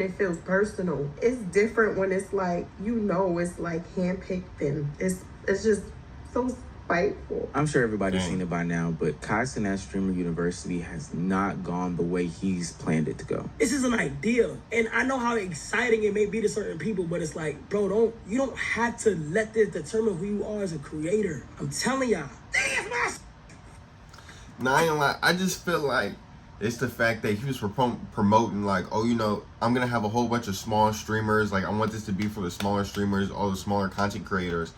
it feels personal. It's different when it's like, it's like handpicked and it's just so spiteful. I'm sure everybody's seen it by now, but Kai Cenat Streamer University has not gone the way he's planned it to go. This is an idea, and I know how exciting it may be to certain people, but it's like, bro, you don't have to let this determine who you are as a creator. I'm telling y'all. Nah, I ain't gonna lie. I just feel like it's the fact that he was promoting like, oh, I'm gonna have a whole bunch of small streamers. Like, I want this to be for the smaller streamers, all the smaller content creators.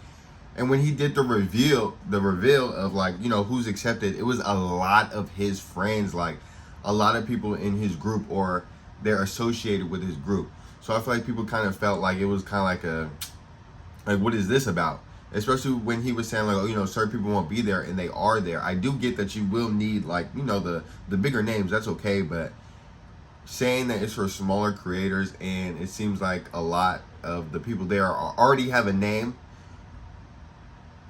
And when he did the reveal of like, who's accepted, it was a lot of his friends, like a lot of people in his group or they're associated with his group. So I feel like people kind of felt like it was kind of like what is this about? Especially when he was saying like, certain people won't be there and they are there. I do get that you will need like, the bigger names, that's okay. But saying that it's for smaller creators and it seems like a lot of the people there already have a name,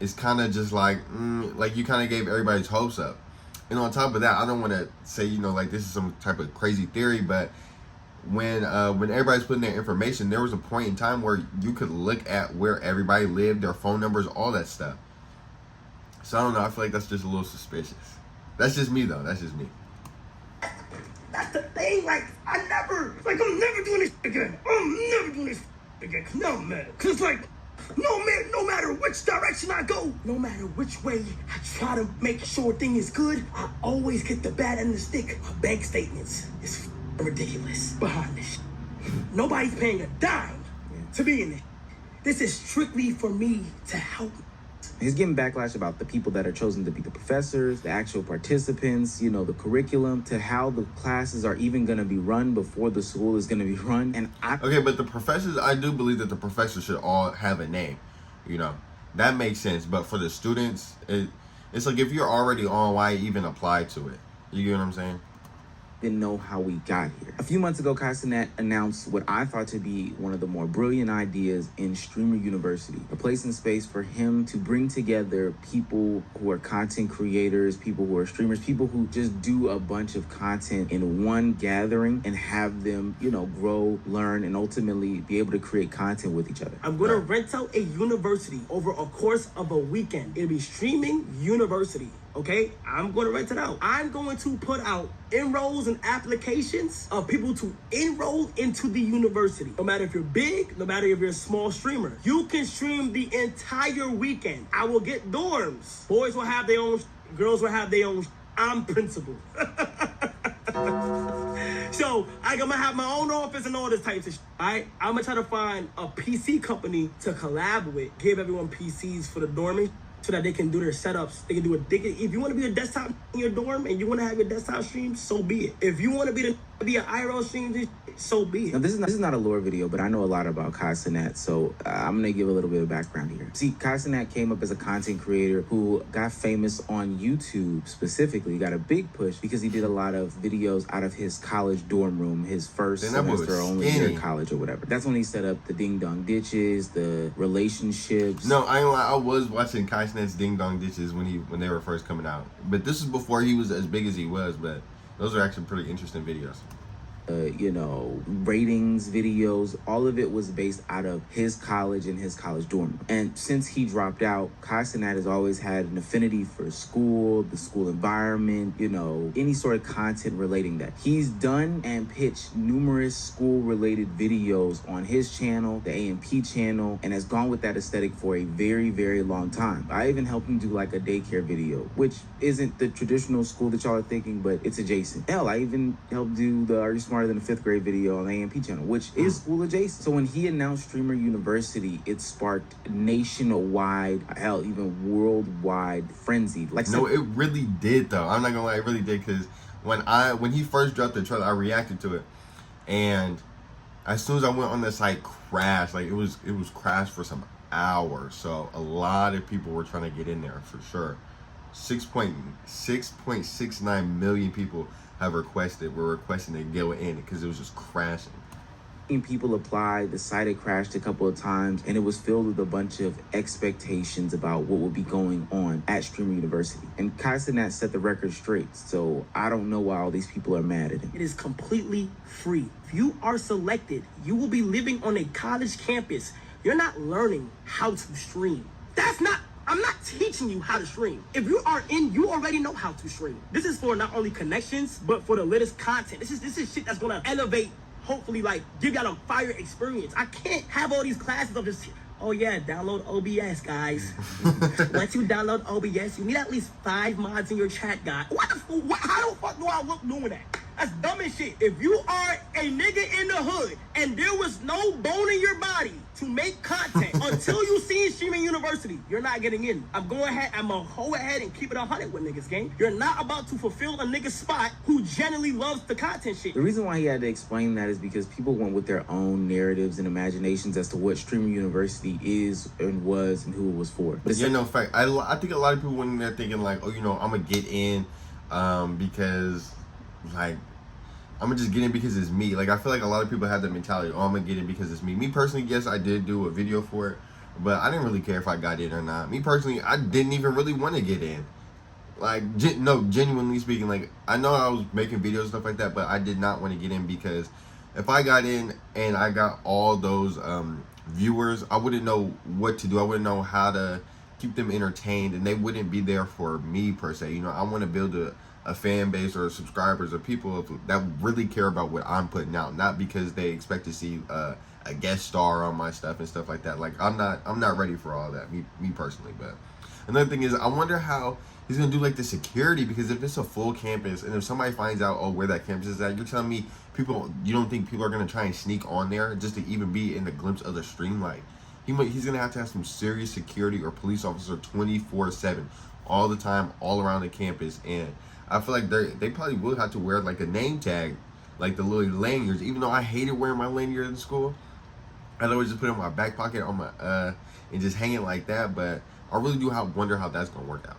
it's kind of just like you kind of gave everybody's hopes up. And on top of that, I don't want to say, like this is some type of crazy theory, but when everybody's putting their information, there was a point in time where you could look at where everybody lived, their phone numbers, all that stuff. So I don't know, I feel like that's just a little suspicious. That's just me though, that's just me. That's the thing, I'm never doing this again. I'm never doing this again. No, man. Cause no matter which direction I go, no matter which way I try to make sure thing is good, I always get the bad end of the stick. My bank statements is ridiculous behind this. Nobody's paying a dime to be in it. This is strictly for me to help. He's getting backlash about the people that are chosen to be the professors, the actual participants, the curriculum, to how the classes are even going to be run before the school is going to be run. And okay, but the professors, I do believe that the professors should all have a name. That makes sense. But for the students, it's like if you're already on, why even apply to it? You get what I'm saying? Didn't know how we got here. A few months ago, Kai Cenat announced what I thought to be one of the more brilliant ideas in Streamer University, a place and space for him to bring together people who are content creators, people who are streamers, people who just do a bunch of content in one gathering and have them, grow, learn, and ultimately be able to create content with each other. I'm going to rent out a university over a course of a weekend. It'll be Streaming University. Okay, I'm going to rent it out. I'm going to put out enrolls and applications of people to enroll into the university. No matter if you're big, no matter if you're a small streamer, you can stream the entire weekend. I will get dorms. Boys will have their own, girls will have their own. I'm principal. So I'm gonna have my own office and all this type of shit. Alright, I'm gonna try to find a PC company to collab with, give everyone PCs for the dorming, so that they can do their setups. They can do if you want to be a desktop in your dorm and you want to have your desktop stream, so be it. If you want to be an IRL stream, so be it. Now, this is not a lore video, but I know a lot about Kai Cenat, so I'm going to give a little bit of background here. See, Kai Cenat came up as a content creator who got famous on YouTube specifically, got a big push because he did a lot of videos out of his college dorm room, his first semester or only year of college or whatever. That's when he set up the Ding Dong Ditches, the relationships. No, I ain't lie, I was watching Kai Cenat's Ding Dong Ditches when they were first coming out. But this is before he was as big as he was, but those are actually pretty interesting videos. Ratings videos, all of it was based out of his college and his college dorm. And since he dropped out, Kai Cenat has always had an affinity for school, the school environment, any sort of content relating that. He's done and pitched numerous school-related videos on his channel, the AMP channel, and has gone with that aesthetic for a very, very long time. I even helped him do like a daycare video, which isn't the traditional school that y'all are thinking, but it's adjacent. Hell, I even helped do the Are You Smarter Than a Fifth Grade video on the AMP channel, which is school adjacent. So when he announced Streamer University, it sparked nationwide, hell, even worldwide frenzy. No, it really did though. I'm not gonna lie, it really did, because when he first dropped the trailer, I reacted to it, and as soon as I went on the site, crashed. Like it was crashed for some hours. So a lot of people were trying to get in there for sure. 6.69 million people were requesting to go in because it was just crashing. People applied, the site had crashed a couple of times, and it was filled with a bunch of expectations about what would be going on at Streamer University. And Kai Cenat set the record straight, so I don't know why all these people are mad at him. It is completely free. If you are selected, you will be living on a college campus. You're not learning how to stream. I'm not teaching you how to stream. If you are in, you already know how to stream. This is for not only connections, but for the latest content. This is shit that's gonna elevate, hopefully, like, give y'all a fire experience. I can't have all these classes of just, oh yeah, download OBS, guys. Once you download OBS, you need at least 5 mods in your chat, guy. How the fuck do I look doing that? That's dumb as shit. If you are a nigga in the hood and there was no bone in your body to make content until you see Streaming University, you're not getting in. I'm gonna go ahead and keep it 100 with niggas, gang. You're not about to fulfill a nigga's spot who genuinely loves the content shit. The reason why he had to explain that is because people went with their own narratives and imaginations as to what Streamer University is and was and who it was for. But yeah, no, fact. I think a lot of people went in there thinking like, oh, you know, I'm gonna get in because, like, I'm gonna just get in because it's me. Like, I feel like a lot of people have that mentality, oh, I'm gonna get in because it's me. Me personally, yes, I did do a video for it, but I didn't really care if I got in or not. Me personally, I didn't even really want to get in. Like, genuinely speaking, like, I know I was making videos and stuff like that, but I did not want to get in because if I got in and I got all those viewers, I wouldn't know what to do. I wouldn't know how to keep them entertained, and they wouldn't be there for me per se. You know, I want to build a fan base or subscribers or people that really care about what I'm putting out, not because they expect to see a guest star on my stuff and stuff like that. Like, I'm not ready for all that, me personally. But another thing is, I wonder how he's gonna do like the security, because if it's a full campus and if somebody finds out, oh, where that campus is at, you're telling me you don't think people are gonna try and sneak on there just to even be in the glimpse of the stream? Like, he's gonna have to have some serious security or police officer 24/7 all the time, all around the campus. And I feel like they probably will have to wear like a name tag, like the little lanyards. Even though I hated wearing my lanyard in school, I'd always just put it in my back pocket on my and just hang it like that. But I really do wonder how that's gonna work out.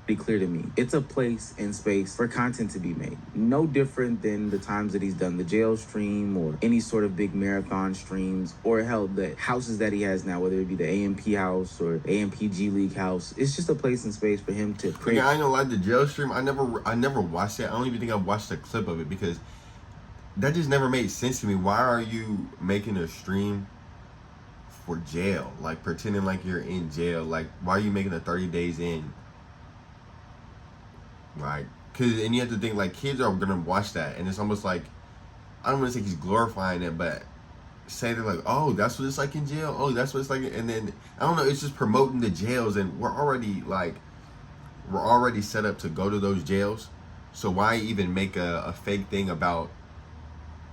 Pretty clear to me. It's a place and space for content to be made. No different than the times that he's done the jail stream or any sort of big marathon streams, or hell, the houses that he has now, whether it be the AMP house or AMP G League house. It's just a place and space for him to create. Yeah, I ain't gonna lie, the jail stream, I never watched it. I don't even think I watched a clip of it because that just never made sense to me. Why are you making a stream for jail? Like, pretending like you're in jail. Like, why are you making a 30 days in? Like, and you have to think, like, kids are gonna watch that, and it's almost like, I don't want to say he's glorifying it, but say they're like, oh, that's what it's like in jail. Oh, that's what it's like, and then I don't know. It's just promoting the jails, and we're already set up to go to those jails. So why even make a fake thing about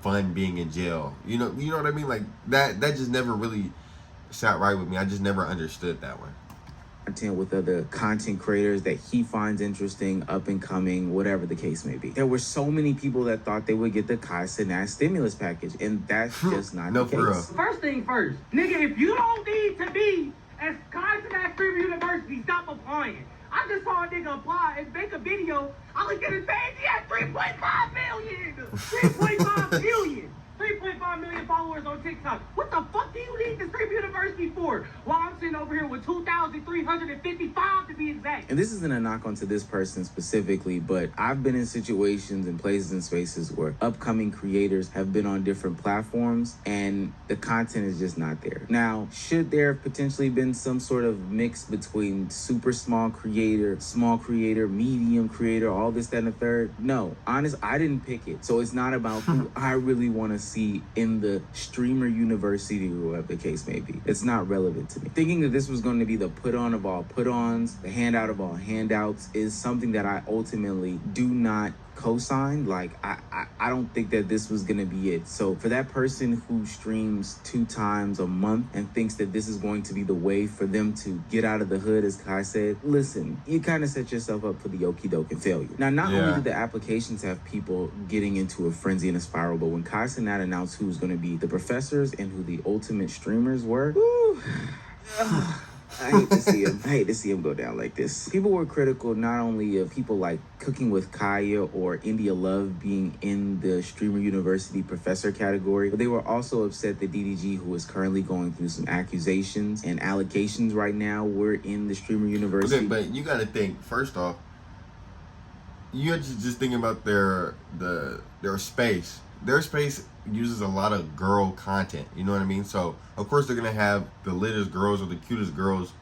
fun being in jail? You know what I mean? Like, that just never really sat right with me. I just never understood that one. Content with other content creators that he finds interesting, up and coming, whatever the case may be. There were so many people that thought they would get the Kai Cenat stimulus package, and that's just not the case. For real. First thing first, nigga, if you don't need to be at Kai Cenat Streamer University, stop applying. I just saw a nigga apply and make a video. I looked at his page, he had 3.5 million! 3.5 million! 3.5 million followers on TikTok. What the fuck do you need the Streamer University for? While I'm sitting over here with 2,355 to be exact. And this isn't a knock onto this person specifically, but I've been in situations and places and spaces where upcoming creators have been on different platforms and the content is just not there. Now, should there have potentially been some sort of mix between super small creator, medium creator, all this, that, and the third? No. Honest, I didn't pick it. So it's not about who I really want to see in the Streamer University or whatever the case may be. It's not relevant to me. Thinking that this was going to be the put on of all put ons, the handout of all handouts, is something that I ultimately do not co-sign. Like, I don't think that this was gonna be it. So for that person who streams 2 times a month and thinks that this is going to be the way for them to get out of the hood, as Kai said, listen, you kind of set yourself up for the okie doke and failure. Now, not only did the applications have people getting into a frenzy and a spiral, but when Kai Cenat announced who was going to be the professors and who the ultimate streamers were, I hate to see him. I hate to see him go down like this. People were critical not only of people like Cooking with Kaya or India Love being in the Streamer University professor category, but they were also upset that DDG, who is currently going through some accusations and allegations right now, were in the Streamer University. Okay, but you got to think, first off, you have to just think about their space. Their space uses a lot of girl content. You know what I mean? So of course they're gonna have the littest girls or the cutest girls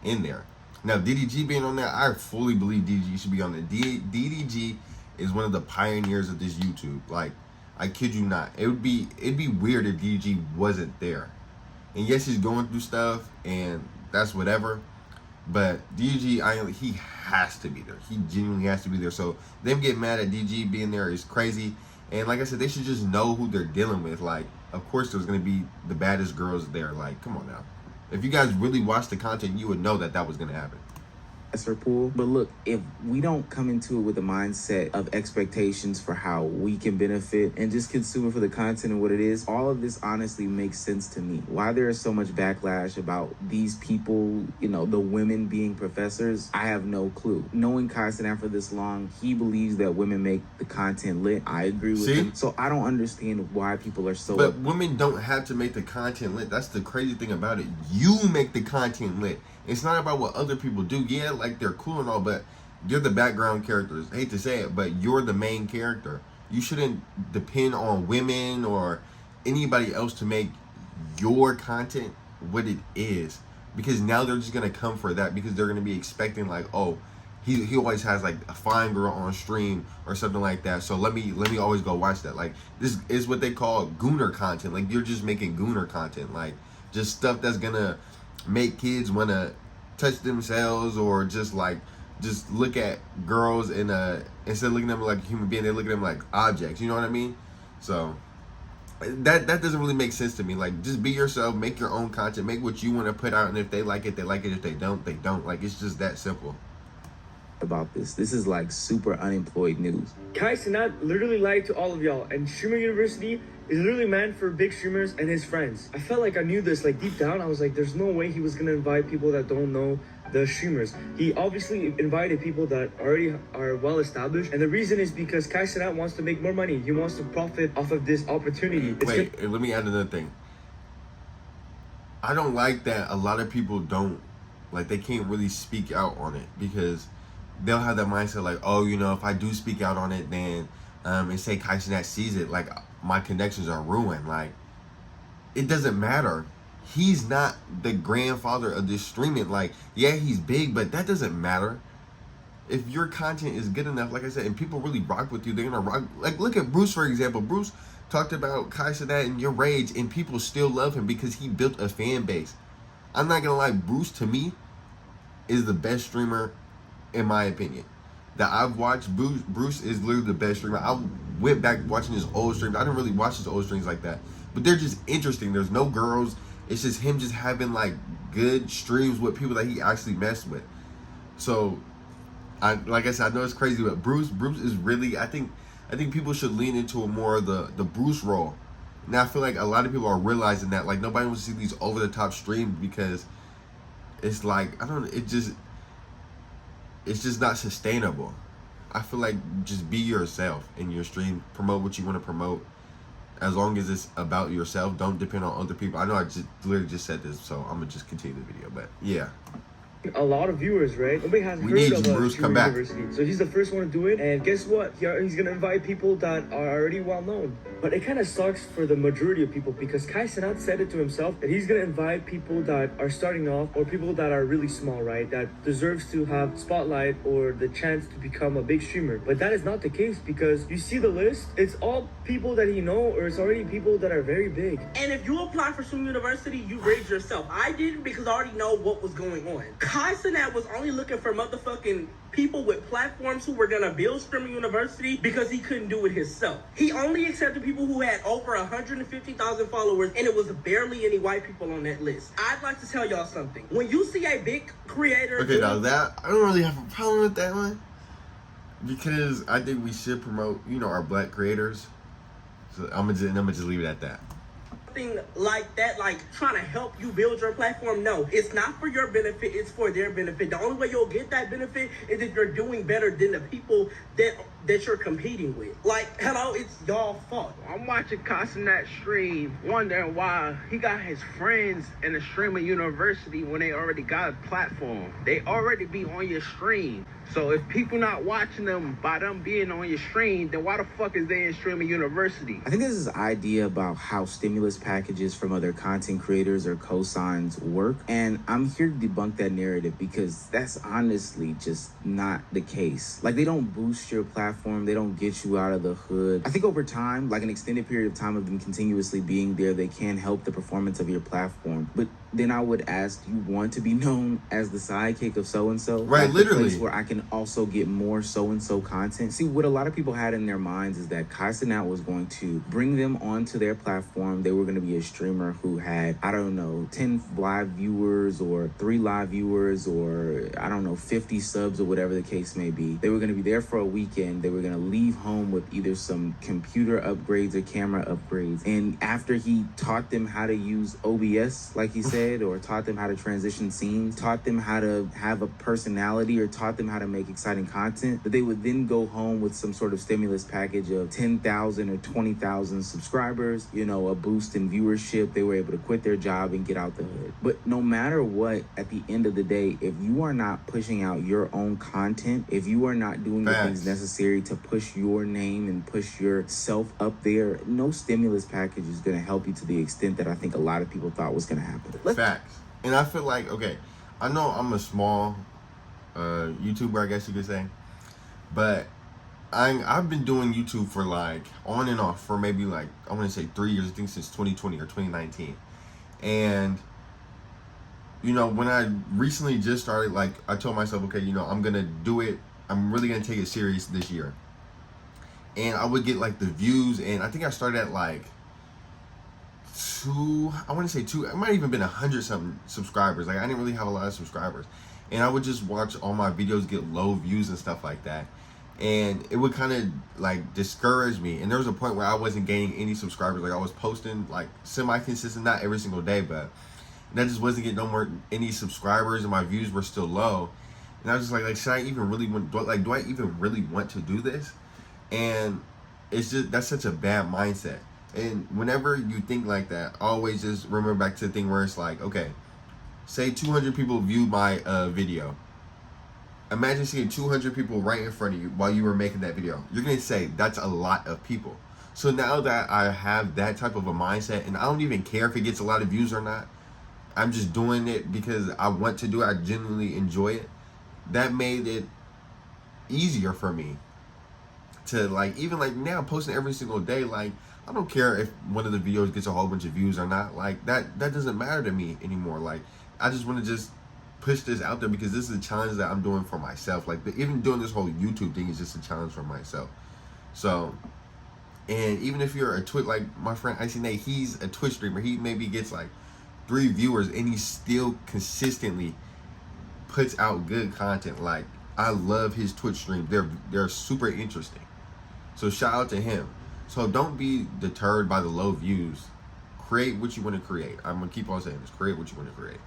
in there. Now DDG being on there, I fully believe DDG should be on there. DDG is one of the pioneers of this YouTube. Like, I kid you not. It'd be weird if DDG wasn't there. And yes, he's going through stuff, and that's whatever. But DDG, he has to be there. He genuinely has to be there. So them getting mad at DDG being there is crazy. And like I said, they should just know who they're dealing with. Like, of course there's going to be the baddest girls there. Like, come on now. If you guys really watch the content, you would know that was going to happen. Pool. But look, if we don't come into it with a mindset of expectations for how we can benefit and just consume it for the content and what it is, all of this honestly makes sense to me. Why there is so much backlash about these people, you know, the women being professors, I have no clue. Knowing Kai Cenat for this long, he believes that women make the content lit. I agree with him. So I don't understand why people are so... But women don't have to make the content lit. That's the crazy thing about it. You make the content lit. It's not about what other people do. Yeah, like, they're cool and all, but you're the background characters. I hate to say it, but you're the main character. You shouldn't depend on women or anybody else to make your content what it is. Because now they're just going to come for that because they're going to be expecting, like, oh, he always has, like, a fine girl on stream or something like that. So let me always go watch that. Like, this is what they call gooner content. Like, you're just making gooner content. Like, just stuff that's going to make kids want to touch themselves or just look at girls and instead of looking at them like a human being, they look at them like objects. You know what I mean? So that doesn't really make sense to me. Like, just be yourself, make your own content, make what you want to put out, and if they like it, they like it. If they don't, they don't. Like, it's just that simple. About this is like super unemployed news. Kai Cenat literally lied to all of y'all, and Streamer University is literally meant for big streamers and his friends. I felt like I knew this, like, deep down. I was like, there's no way he was gonna invite people that don't know the streamers. He obviously invited people that already are well established, and the reason is because Kai Cenat wants to make more money. He wants to profit off of this opportunity. Wait, let me add another thing. I don't like that a lot of people don't, like, they can't really speak out on it because they'll have that mindset like, oh, you know, if I do speak out on it, then and say Kai Cenat sees it, like, my connections are ruined. Like, it doesn't matter. He's not the grandfather of this streaming. Like, yeah, he's big, but that doesn't matter. If your content is good enough, like I said, and people really rock with you, they're gonna rock. Like, look at Bruce, for example. Bruce talked about Kai Cenat and Your Rage, and people still love him because he built a fan base. I'm not gonna lie, Bruce, to me, is the best streamer, in my opinion, that I've watched. Bruce is literally the best streamer. I went back watching his old streams. I didn't really watch his old streams like that, but they're just interesting. There's no girls. It's just him just having, like, good streams with people that he actually messed with. So, like I said, I know it's crazy, but Bruce is really, I think people should lean into a more of the Bruce role. Now I feel like a lot of people are realizing that, like, nobody wants to see these over the top streams because it's like, I don't know, it's just not sustainable. I feel like just be yourself in your stream, promote what you want to promote. As long as it's about yourself, don't depend on other people. I know I just literally just said this, so I'm gonna just continue the video. But yeah, a lot of viewers, right? Nobody has heard of Bruce, come back. University. So he's the first one to do it, and guess what? He's gonna invite people that are already well known. But it kind of sucks for the majority of people because Kai Cenat said it to himself that he's gonna invite people that are starting off or people that are really small, right? That deserves to have spotlight or the chance to become a big streamer. But that is not the case because you see the list, it's all people that he know or it's already people that are very big. And if you apply for Streamer University, you raised yourself. I didn't because I already know what was going on. Kai Cenat was only looking for motherfucking people with platforms who were gonna build Streamer University because he couldn't do it himself. He only accepted people who had over 150,000 followers, and it was barely any white people on that list. I'd like to tell y'all something. When you see a big creator... Okay, now that, I don't really have a problem with that one because I think we should promote, you know, our black creators. So I'm gonna just leave it at that. something like that, like trying to help you build your platform. No, it's not for your benefit, it's for their benefit. The only way you'll get that benefit is if you're doing better than the people that you're competing with. Like, hello, it's y'all fault. I'm watching Casanat stream, wondering why he got his friends in the streaming university when they already got a platform. They already be on your stream. So if people not watching them by them being on your stream, then why the fuck is they in streaming university? I think there's this idea about how stimulus packages from other content creators or cosigns work, and I'm here to debunk that narrative because that's honestly just not the case. Like, they don't boost your platform, they don't get you out of the hood. I think over time, like an extended period of time of them continuously being there, they can help the performance of your platform. But then I would ask, you want to be known as the sidekick of so-and-so? Right, like literally. The place where I can also get more so-and-so content. See, what a lot of people had in their minds is that Kai Cenat was going to bring them onto their platform. They were going to be a streamer who had, I don't know, 10 live viewers or 3 live viewers or, I don't know, 50 subs or whatever the case may be. They were going to be there for a weekend. They were going to leave home with either some computer upgrades or camera upgrades. And after he taught them how to use OBS, like he said, or taught them how to transition scenes, taught them how to have a personality, or taught them how to make exciting content, that they would then go home with some sort of stimulus package of 10,000 or 20,000 subscribers, you know, a boost in viewership. They were able to quit their job and get out the hood. But no matter what, at the end of the day, if you are not pushing out your own content, if you are not doing the things necessary to push your name and push yourself up there, no stimulus package is going to help you to the extent that I think a lot of people thought was going to happen. Facts. And I feel like, okay, I know I'm a small YouTuber, I guess you could say, but I've been doing YouTube for like on and off for maybe like, I want to say 3 years, I think since 2020 or 2019. And you know, when I recently just started, like, I told myself, okay, you know, I'm gonna do it, I'm really gonna take it serious this year. And I would get like the views, and I think I started at like I want to say 2, it might even been 100 something subscribers. Like, I didn't really have a lot of subscribers, and I would just watch all my videos get low views and stuff like that, and it would kind of like discourage me. And there was a point where I wasn't gaining any subscribers. Like, I was posting like semi-consistent, not every single day, but that just wasn't getting any subscribers, and my views were still low. And I was just like should I even really do I even really want to do this? And it's just, that's such a bad mindset. And whenever you think like that, always just remember back to the thing where it's like, okay, say 200 people viewed my video. Imagine seeing 200 people right in front of you while you were making that video. You're going to say, that's a lot of people. So now that I have that type of a mindset, and I don't even care if it gets a lot of views or not, I'm just doing it because I want to do it, I genuinely enjoy it, that made it easier for me to, like, even like now posting every single day. Like, I don't care if one of the videos gets a whole bunch of views or not. Like, that doesn't matter to me anymore. Like, I just want to just push this out there because this is a challenge that I'm doing for myself. Like, even doing this whole YouTube thing is just a challenge for myself. So, and even if you're a Twitch, like my friend Icy Nate, he's a Twitch streamer. He maybe gets like 3 viewers, and he still consistently puts out good content. Like, I love his Twitch streams. They're super interesting. So shout out to him. So don't be deterred by the low views. Create what you want to create. I'm gonna keep on saying this. Create what you want to create.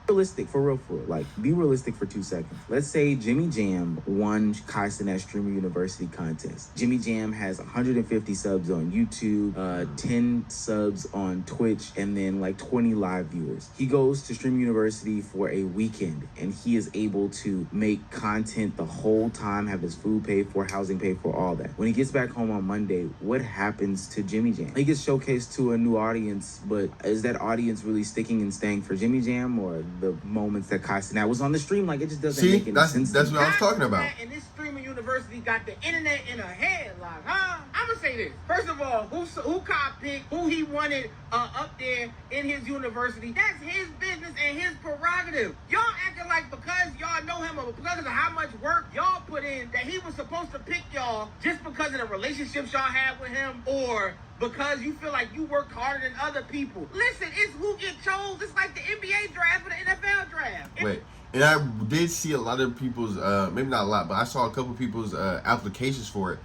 Realistic, for real. Like, be realistic for 2 seconds. Let's say Jimmy Jam won Kai Cenat Streamer University contest. Jimmy Jam has 150 subs on YouTube, 10 subs on Twitch, and then like 20 live viewers. He goes to Streamer University for a weekend, and he is able to make content the whole time, have his food paid for, housing paid for, all that. When he gets back home on Monday, what happens to Jimmy Jam? He gets showcased to a new audience, but is that audience really sticking and staying for Jimmy Jam, or the moments that Kai Cenat was on the stream? Like, it just doesn't make any sense. That's what I was talking about. And this streaming university got the internet in her head, like, huh? I'm gonna say this. First of all, who Kai picked, who he wanted up there in his university, that's his business and his prerogative. Y'all acting like because y'all know him or because of how much work y'all put in that he was supposed to pick y'all just because of the relationships y'all had with him, or because you feel like you worked harder than other people. Listen, it's who get chose. It's like the NBA draft or the NFL draft. Wait, and I did see a lot of people's, maybe not a lot, but I saw a couple people's applications for it.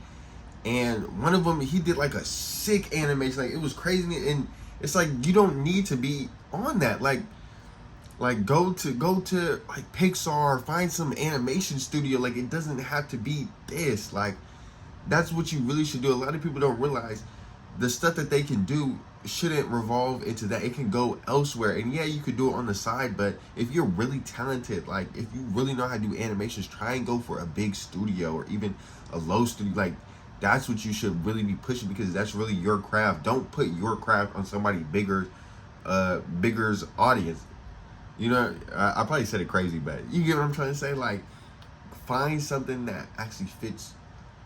And one of them, he did like a sick animation. Like, it was crazy. And It's like you don't need to be on that. Like go to like Pixar, find some animation studio. Like it doesn't have to be this. Like that's what you really should do. A lot of people don't realize the stuff that they can do shouldn't revolve into that. It can go elsewhere. And yeah, you could do it on the side, but if you're really talented, like if you really know how to do animations, try and go for a big studio or even a low studio. Like that's what you should really be pushing, because that's really your craft. Don't put your craft on somebody bigger's audience. You know, I probably said it crazy, but you get what I'm trying to say? Like, find something that actually fits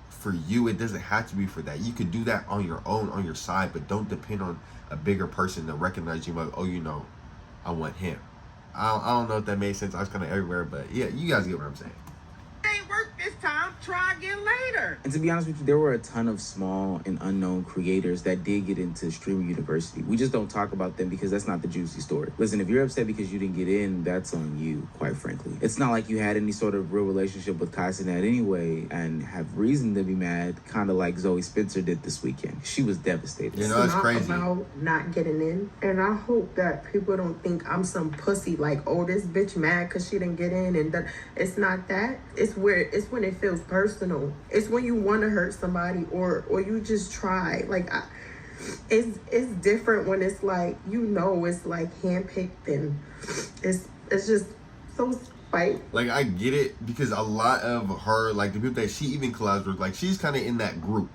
for you. It doesn't have to be for that. You could do that on your own, on your side, but don't depend on a bigger person to recognize you. Like, oh, you know, I want him. I don't know if that made sense. I was kind of everywhere, but yeah, you guys get what I'm saying. Ain't work this time. Try again later. And to be honest with you, there were a ton of small and unknown creators that did get into Streamer University. We just don't talk about them because that's not the juicy story. Listen, if you're upset because you didn't get in, that's on you, quite frankly. It's not like you had any sort of real relationship with Kai Cenat anyway and have reason to be mad, kind of like Zoe Spencer did this weekend. She was devastated. You know, that's crazy. It's not about not getting in. And I hope that people don't think I'm some pussy, like, oh, this bitch mad because she didn't get in. And that. It's not that. It's when it feels personal. It's when you want to hurt somebody or you just try. Like, it's different when it's like, you know, it's like handpicked and it's just so spite. Like, I get it, because a lot of her, like the people that she even collabs with, like she's kind of in that group,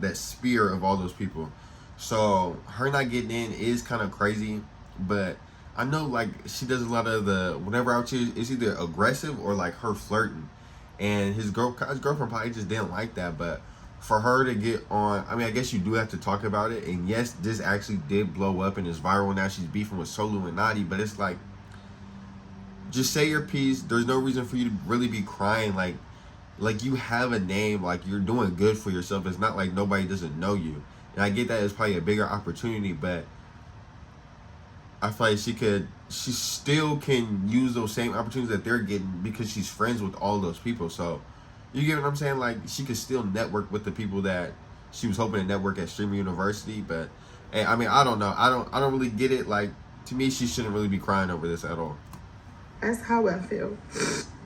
that sphere of all those people. So her not getting in is kind of crazy, but I know like she does a lot of the whenever out here is either aggressive or like her flirting. And his girlfriend probably just didn't like that. But for her to get on, I mean, I guess you do have to talk about it. And yes, this actually did blow up and is viral. Now she's beefing with Solu and Nadi. But it's like, just say your piece. There's no reason for you to really be crying. Like you have a name. Like you're doing good for yourself. It's not like nobody doesn't know you. And I get that it's probably a bigger opportunity. But I feel like she still can use those same opportunities that they're getting because she's friends with all those people. So you get what I'm saying? Like she could still network with the people that she was hoping to network at Streamer University. But hey, I mean, I don't know. I don't really get it. Like to me, she shouldn't really be crying over this at all. That's how I feel.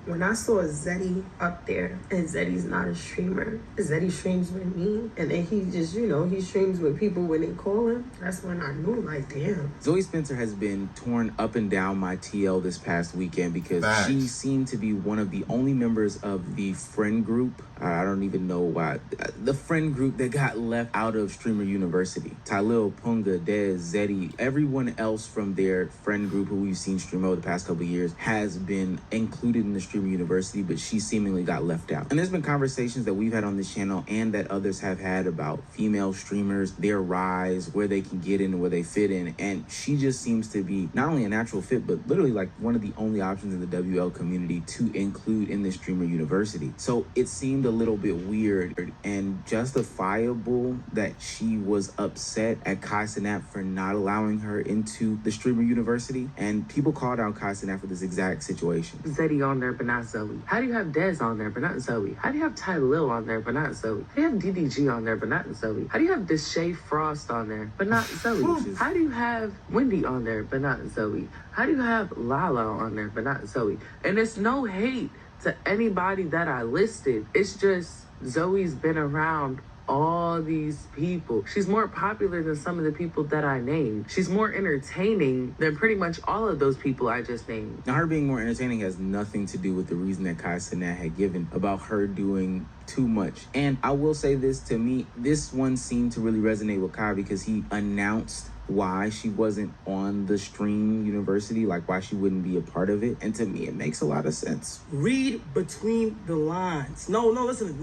When I saw Zeddy up there, and Zeddy's not a streamer, Zeddy streams with me, and then he just, you know, he streams with people when they call him. That's when I knew, like, damn. Zoe Spencer has been torn up and down my TL this past weekend because she seemed to be one of the only members of the friend group. I don't even know why. The friend group that got left out of Streamer University. Tylil, Punga, Dez, Zeddy, everyone else from their friend group who we've seen stream over the past couple of years has been included in the Streamer University, but she seemingly got left out. And there's been conversations that we've had on this channel and that others have had about female streamers, their rise, where they can get in and where they fit in. And she just seems to be not only a natural fit, but literally like one of the only options in the WL community to include in the Streamer University. So it seemed a little bit weird and justifiable that she was upset at Kai Cenat for not allowing her into the Streamer University. And people called out Kai Cenat for this exact situation. Zeddy on there, but not Zoe. How do you have Dez on there, but not Zoe? How do you have Ty Lil on there, but not Zoe? How do you have DDG on there, but not Zoe? How do you have Deshae Frost on there, but not Zoe? How do you have Wendy on there, but not Zoe? How do you have Lala on there, but not Zoe? And it's no hate to anybody that I listed. It's just Zoe's been around all these people. She's more popular than some of the people that I named. She's more entertaining than pretty much all of those people I just named. Now, her being more entertaining has nothing to do with the reason that Kai Cenat had given about her doing too much. And I will say this, to me, this one seemed to really resonate with Kai because he announced why she wasn't on the Stream University, like why she wouldn't be a part of it. And to me, it makes a lot of sense. Read between the lines. No, listen.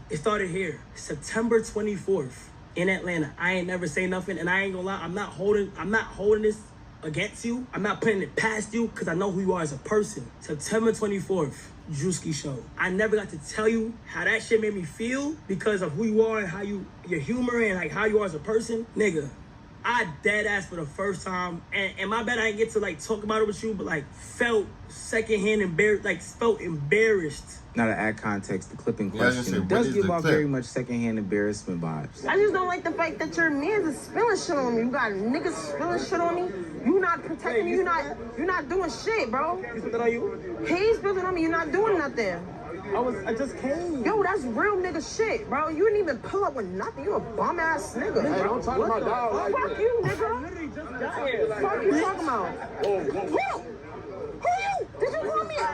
It started here. September 24th in Atlanta. I ain't never say nothing, and I ain't gonna lie, I'm not holding this against you. I'm not putting it past you because I know who you are as a person. September 24th, Drewski Show. I never got to tell you how that shit made me feel because of who you are and how your humor and like how you are as a person. Nigga, I dead ass for the first time, and my bad I didn't get to like talk about it with you, but like felt secondhand embarrassed, like felt embarrassed. Now to add context, the clip in Yeah, I was question gonna say, does what is give the off clip? very much secondhand embarrassment vibes. I just don't like the fact that your man's is spilling shit on me. You got niggas spilling shit on me. You not protecting me. You not doing shit, bro. He's spilling on you? He's spilling on me. You're not doing nothing. I just came. Yo, that's real nigga shit, bro. You didn't even pull up with nothing. You a bum ass nigga. Hey, don't talk to my dog like Fuck that. you, nigga. Fuck you talking about? Who? Who you? Did you call me? No.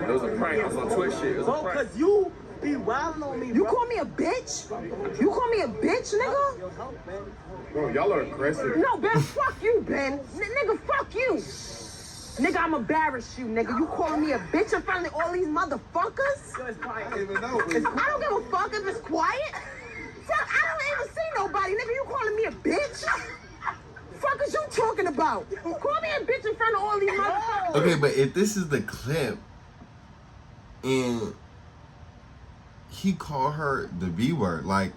It was a prank. It was on Twitch shit. It was a Bro, prank. cause you be wilding on me, You bro. call me a bitch? You call me a bitch, nigga? Bro, y'all are aggressive. No, Ben, fuck you, Ben. Nigga, fuck you. Nigga, I'm embarrassed you, nigga. You calling me a bitch in front of all these motherfuckers? It's quiet. I don't give a fuck if it's quiet. Fuck, I don't even see nobody, nigga. You calling me a bitch? Fuck is you talking about? Call me a bitch in front of all these motherfuckers. Okay, but if this is the clip and he called her the B word, like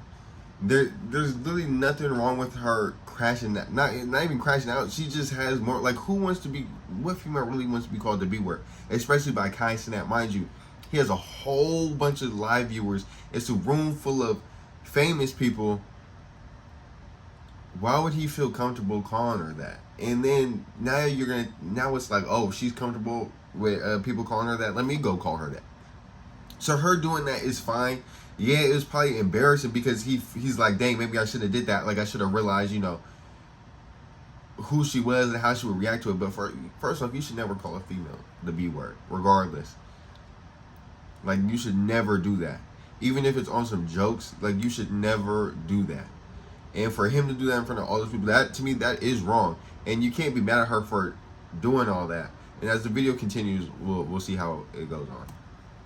there's literally nothing wrong with her crashing that. Not even crashing out. She just has more. Like, what female really wants to be called the B word? Especially by Kai Cenat, mind you. He has a whole bunch of live viewers. It's a room full of famous people. Why would he feel comfortable calling her that? And then now it's like, oh, she's comfortable with people calling her that. Let me go call her that. So her doing that is fine. Yeah, it was probably embarrassing because he's like, dang, maybe I should have did that. Like, I should have realized, who she was and how she would react to it. But first off, you should never call a female the B word, regardless. Like, you should never do that. Even if it's on some jokes, like, you should never do that. And for him to do that in front of all those people, to me, that is wrong. And you can't be mad at her for doing all that. And as the video continues, we'll see how it goes on.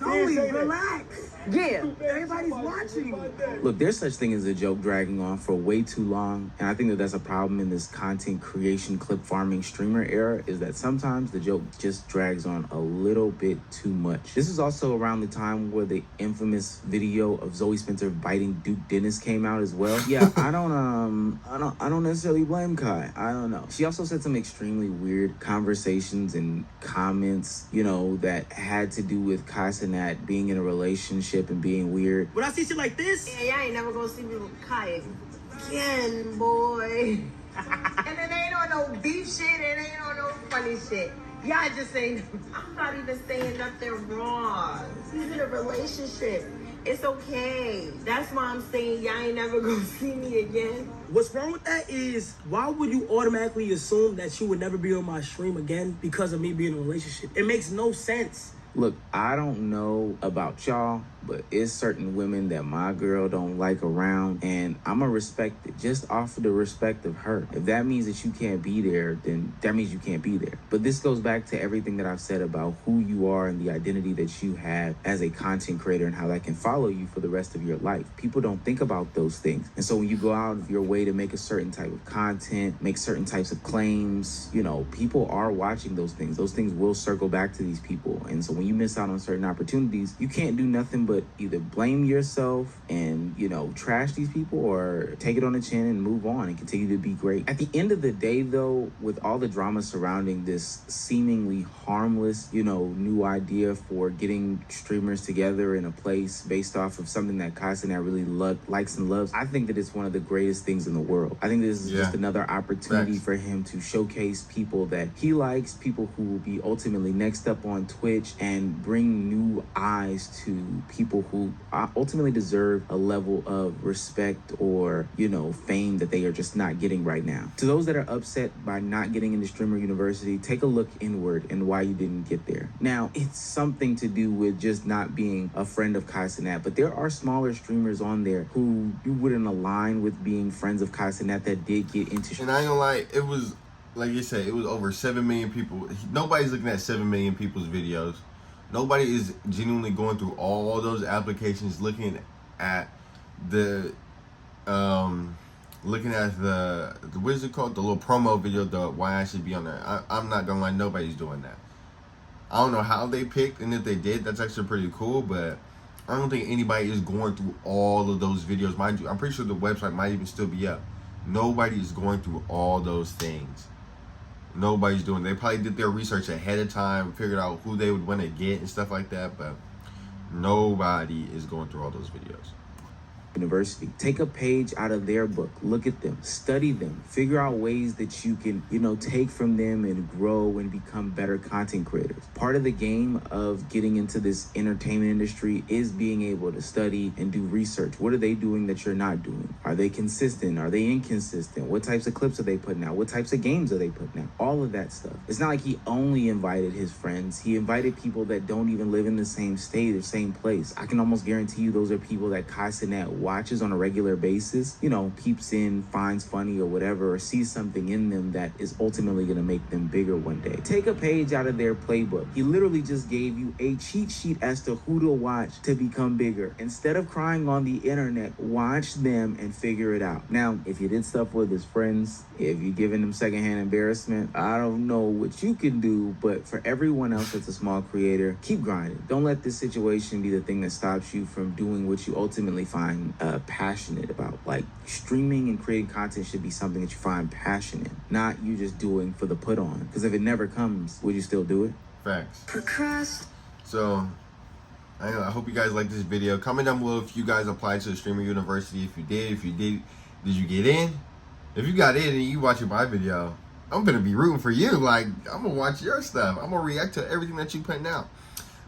Joey, relax. Yeah. Everybody's watching you. Look, there's such thing as a joke dragging on for way too long, and I think that that's a problem in this content creation, clip farming, streamer era, is that sometimes the joke just drags on a little bit too much. This is also around the time where the infamous video of Zoe Spencer biting Duke Dennis came out as well. Yeah, I don't necessarily blame Kai. I don't know. She also said some extremely weird conversations and comments, that had to do with Kai Cenat being in a relationship and being weird. When I see shit like this, Yeah, y'all ain't never gonna see me with Kai again, boy. And it ain't on no beef shit, it ain't on no funny shit. Y'all just ain't, I'm not even saying nothing wrong. He's in a relationship. It's okay. That's why I'm saying y'all ain't never gonna see me again. what's wrong with that is, why would you automatically assume that you would never be on my stream again because of me being in a relationship? It makes no sense. Look, I don't know about y'all, but it's certain women that my girl don't like around, and I'ma respect it just off of the respect of her. If that means that you can't be there, then that means you can't be there. But this goes back to everything that I've said about who you are and the identity that you have as a content creator and how that can follow you for the rest of your life. People don't think about those things. And so when you go out of your way to make a certain type of content, make certain types of claims, people are watching those things. Those things will circle back to these people. And so when you miss out on certain opportunities, you can't do nothing but either blame yourself and, trash these people, or take it on the chin and move on and continue to be great. At the end of the day, though, with all the drama surrounding this seemingly harmless, new idea for getting streamers together in a place based off of something that Kai Cenat really likes and loves, I think that it's one of the greatest things in the world. I think this is just another opportunity Thanks. for him to showcase people that he likes, people who will be ultimately next up on Twitch, and bring new eyes to people who ultimately deserve a level of respect or, fame that they are just not getting right now. To those that are upset by not getting into Streamer University, take a look inward and why you didn't get there. Now, it's something to do with just not being a friend of Kai Cenat, but there are smaller streamers on there who you wouldn't align with being friends of Kai Cenat that did get into And I ain't gonna lie, it was, like you said, it was over 7 million people. Nobody's looking at 7 million people's videos. Nobody is genuinely going through all those applications, looking at the what is it called? The little promo video, the why I should be on there. I'm not gonna lie, nobody's doing that. I don't know how they picked, and if they did, that's actually pretty cool, but I don't think anybody is going through all of those videos. Mind you, I'm pretty sure the website might even still be up. Nobody is going through all those things. Nobody's doing. They probably did their research ahead of time, figured out who they would want to get and stuff like that, but nobody is going through all those videos. University. Take a page out of their book, look at them, study them, figure out ways that you can, take from them and grow and become better content creators. Part of the game of getting into this entertainment industry is being able to study and do research. What are they doing that you're not doing? Are they consistent? Are they inconsistent? What types of clips are they putting out? What types of games are they putting out? All of that stuff. It's not like he only invited his friends. He invited people that don't even live in the same state or same place. I can almost guarantee you those are people that Kai Cenat watches on a regular basis, peeps in, finds funny or whatever, or sees something in them that is ultimately going to make them bigger one day. Take a page out of their playbook. He literally just gave you a cheat sheet as to who to watch to become bigger. Instead of crying on the internet, watch them and figure it out. Now, if you did stuff with his friends, if you're giving them secondhand embarrassment, I don't know what you can do, but for everyone else that's a small creator, keep grinding. Don't let this situation be the thing that stops you from doing what you ultimately find passionate about. Like, streaming and creating content should be something that you find passion in, not you just doing for the put on. Because if it never comes, would you still do it? Facts. So, I hope you guys like this video. Comment down below if you guys applied to the Streamer University. If you did, did you get in? If you got in and you watching my video, I'm gonna be rooting for you. Like, I'm gonna watch your stuff. I'm gonna react to everything that you putting out.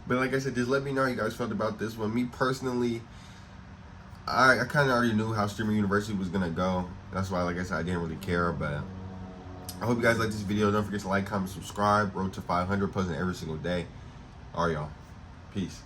But like I said, just let me know how you guys felt about this one. Me personally, I kind of already knew how Streamer University was gonna go. That's why, like I said, I didn't really care. But I hope you guys like this video. Don't forget to like, comment, subscribe. Road to 500, posting every single day. All right, y'all. Peace.